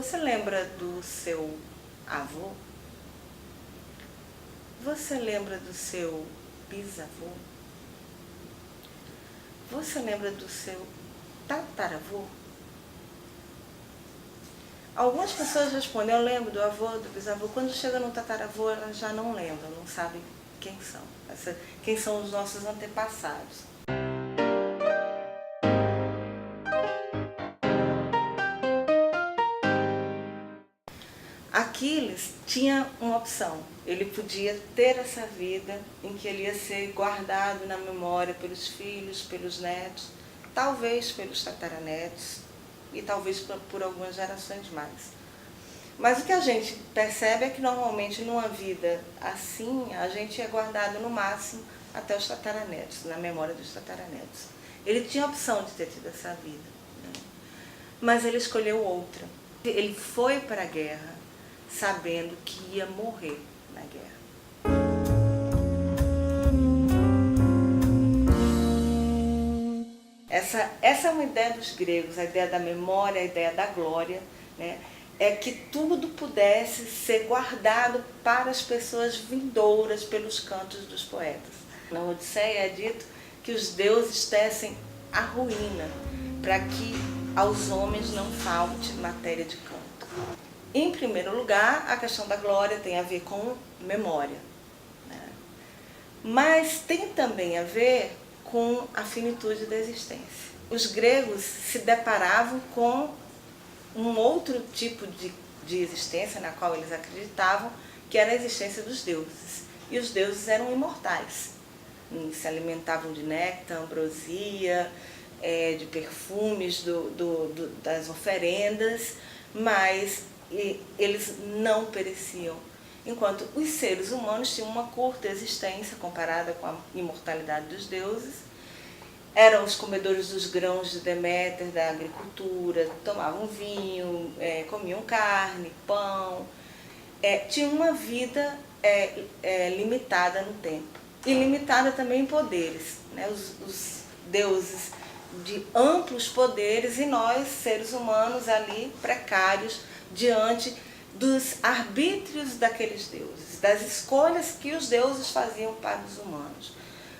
Você lembra do seu avô? Você lembra do seu bisavô? Você lembra do seu tataravô? Algumas pessoas respondem, eu lembro do avô, do bisavô. Quando chega no tataravô, elas já não lembram, não sabem quem são. Quem são os nossos antepassados. Aquiles tinha uma opção. Ele podia ter essa vida em que ele ia ser guardado na memória pelos filhos, pelos netos, talvez pelos tataranetos e talvez por algumas gerações mais. Mas o que a gente percebe é que normalmente numa vida assim, a gente é guardado no máximo até os tataranetos, na memória dos tataranetos. Ele tinha a opção de ter tido essa vida, né? Mas ele escolheu outra. Ele foi para a guerra sabendo que ia morrer na guerra. Essa é uma ideia dos gregos, a ideia da memória, a ideia da glória, né? É que tudo pudesse ser guardado para as pessoas vindouras pelos cantos dos poetas. Na Odisseia é dito que os deuses tecem a ruína para que aos homens não falte matéria de canto. Em primeiro lugar, a questão da glória tem a ver com memória, né? Mas tem também a ver com a finitude da existência. Os gregos se deparavam com um outro tipo de existência na qual eles acreditavam, que era a existência dos deuses. E os deuses eram imortais. Se alimentavam de néctar, ambrosia, de perfumes das oferendas, mas eles não pereciam. Enquanto os seres humanos tinham uma curta existência comparada com a imortalidade dos deuses. Eram os comedores dos grãos de Deméter, da agricultura, tomavam vinho, comiam carne, pão. Tinham uma vida limitada no tempo e limitada também em poderes, né? Os deuses de amplos poderes e nós, seres humanos, ali precários diante dos arbítrios daqueles deuses, das escolhas que os deuses faziam para os humanos.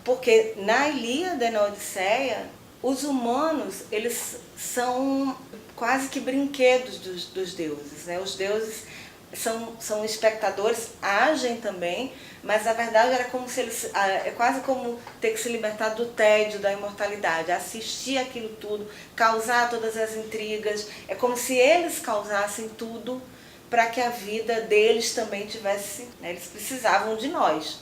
Porque na Ilíada e na Odisseia, os humanos, eles são quase que brinquedos dos deuses, né? Os deuses são espectadores, agem também, mas na verdade era como se eles, é quase como ter que se libertar do tédio da imortalidade, assistir aquilo tudo, causar todas as intrigas. É como se eles causassem tudo para que a vida deles também tivesse, né? Eles precisavam de nós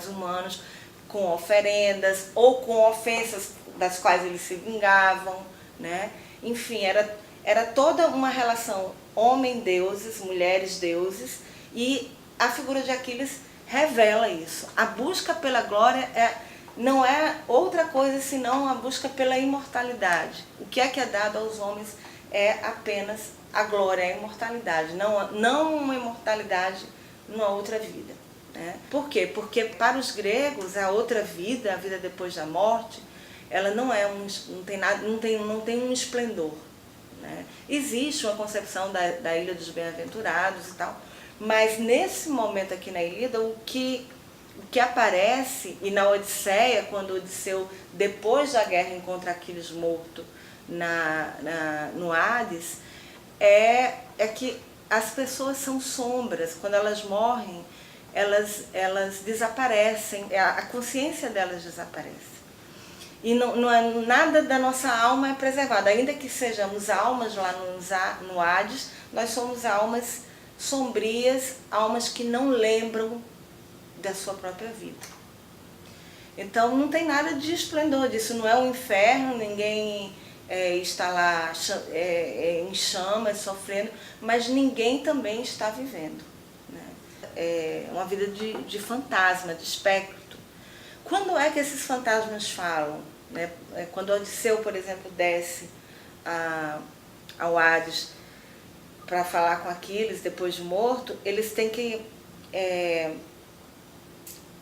humanos, com oferendas ou com ofensas das quais eles se vingavam, né? Enfim, era toda uma relação homem-deuses, mulheres-deuses, e a figura de Aquiles revela isso. A busca pela glória não é outra coisa senão a busca pela imortalidade. O que é dado aos homens é apenas a glória, a imortalidade, não uma imortalidade numa outra vida. Por quê? Porque para os gregos a outra vida, a vida depois da morte, ela não tem um esplendor, né? Existe uma concepção da Ilha dos Bem-aventurados e tal, mas nesse momento aqui na Ilíada, o que aparece, e na Odisseia, quando Odisseu, depois da guerra, encontra Aquiles morto no Hades, é que as pessoas são sombras. Quando elas morrem, elas desaparecem, a consciência delas desaparece. E nada da nossa alma é preservado. Ainda que sejamos almas lá no Hades, nós somos almas sombrias, almas que não lembram da sua própria vida. Então não tem nada de esplendor disso, não é um inferno, ninguém está lá em chamas, sofrendo, mas ninguém também está vivendo. É uma vida de fantasma, de espectro. Quando é que esses fantasmas falam? Quando Odisseu, por exemplo, desce ao Hades para falar com Aquiles depois de morto, eles têm que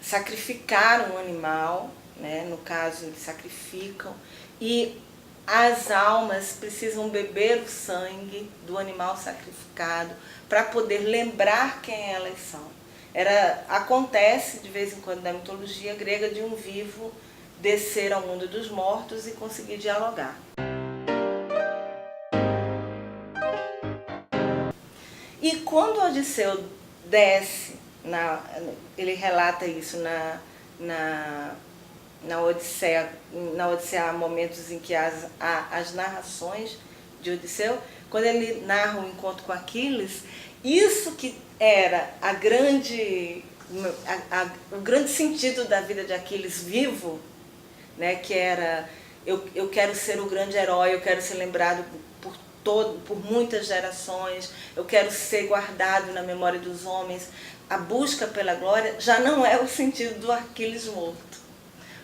sacrificar um animal, né? No caso, eles sacrificam, e as almas precisam beber o sangue do animal sacrificado para poder lembrar quem elas são. Acontece de vez em quando na mitologia grega de um vivo descer ao mundo dos mortos e conseguir dialogar. E quando Odisseu desce, ele relata isso na Odisseia, há momentos em que as narrações de Odisseu, quando ele narra o encontro com Aquiles, isso que era o grande sentido da vida de Aquiles vivo, né, que era eu quero ser o grande herói, eu quero ser lembrado por muitas gerações, eu quero ser guardado na memória dos homens, a busca pela glória já não é o sentido do Aquiles morto.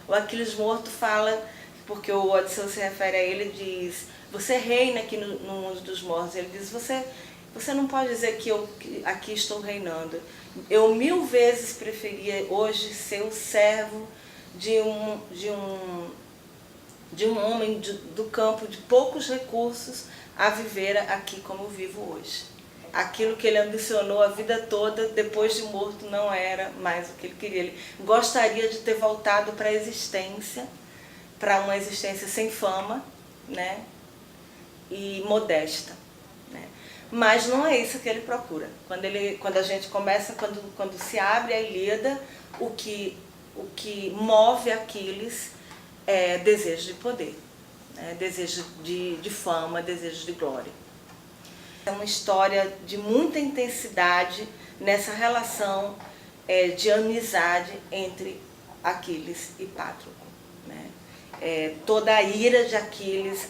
O Aquiles morto fala, porque o Odisseu se refere a ele, diz: você reina aqui no mundo dos mortos. Ele diz: você não pode dizer que eu aqui estou reinando. Eu 1000 vezes preferia hoje ser o servo de um homem do campo de poucos recursos a viver aqui como eu vivo hoje. Aquilo que ele ambicionou a vida toda, depois de morto, não era mais o que ele queria. Ele gostaria de ter voltado para a existência, para uma existência sem fama, né, e modesta, né? Mas não é isso que ele procura. Quando a gente começa, quando se abre a Ilíada, o que move Aquiles é desejo de poder, né? Desejo de fama, desejo de glória. É uma história de muita intensidade nessa relação de amizade entre Aquiles e Patroclo, né? Toda a ira de Aquiles,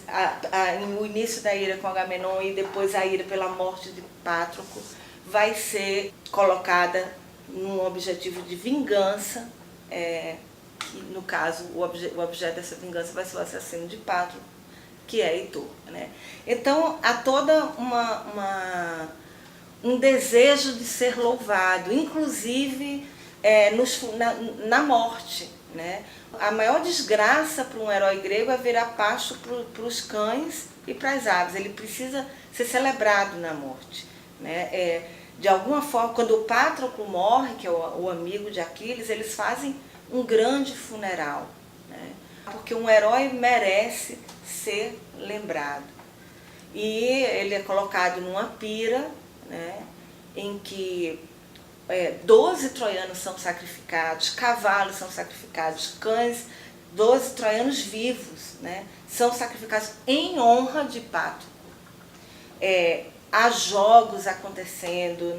o início da ira com Agamenon e depois a ira pela morte de Patroclo vai ser colocada num objetivo de vingança, que no caso o objeto dessa vingança vai ser o assassino de Patroclo, que é Heitor, né? Então há toda um desejo de ser louvado, inclusive na morte, né? A maior desgraça para um herói grego é virar pasto para os cães e para as aves. Ele precisa ser celebrado na morte, né? De alguma forma, quando o Patroclo morre, que é o amigo de Aquiles, eles fazem um grande funeral, né? Porque um herói merece ser lembrado. E ele é colocado numa pira, né, em que 12 troianos são sacrificados, cavalos são sacrificados, cães, 12 troianos vivos, né, são sacrificados em honra de Patroclo. Há jogos acontecendo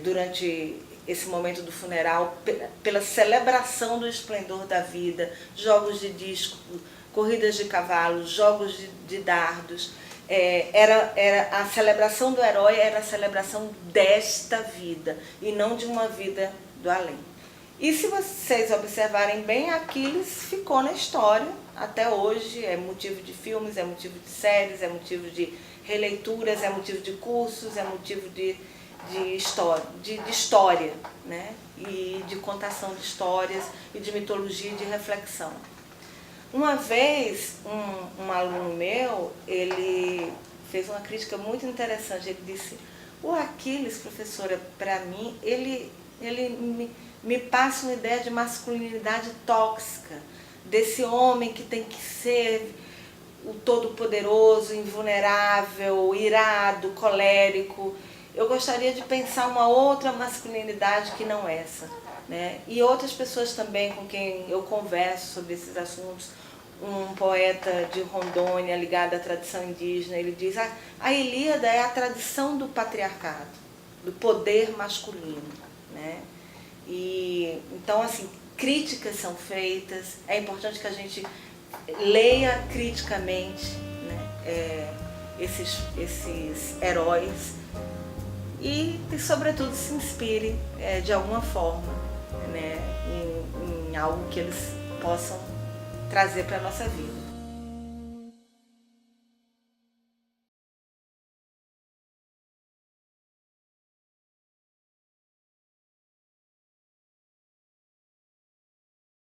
durante esse momento do funeral, pela celebração do esplendor da vida, jogos de disco, corridas de cavalos, jogos de dardos. A celebração do herói era a celebração desta vida e não de uma vida do além. E se vocês observarem bem, Aquiles ficou na história até hoje, é motivo de filmes, é motivo de séries, é motivo de releituras, é motivo de cursos, é motivo de história, né? E de contação de histórias e de mitologia e de reflexão. Uma vez, um aluno meu, ele fez uma crítica muito interessante. Ele disse: o Aquiles, professora, para mim, ele me passa uma ideia de masculinidade tóxica, desse homem que tem que ser o todo-poderoso, invulnerável, irado, colérico. Eu gostaria de pensar uma outra masculinidade que não essa, né? E outras pessoas também com quem eu converso sobre esses assuntos. Um poeta de Rondônia ligado à tradição indígena, ele diz: a Ilíada é a tradição do patriarcado, do poder masculino, né? E então, assim, críticas são feitas, é importante que a gente leia criticamente, né, esses heróis e, sobretudo, se inspire de alguma forma, né, em algo que eles possam trazer para a nossa vida.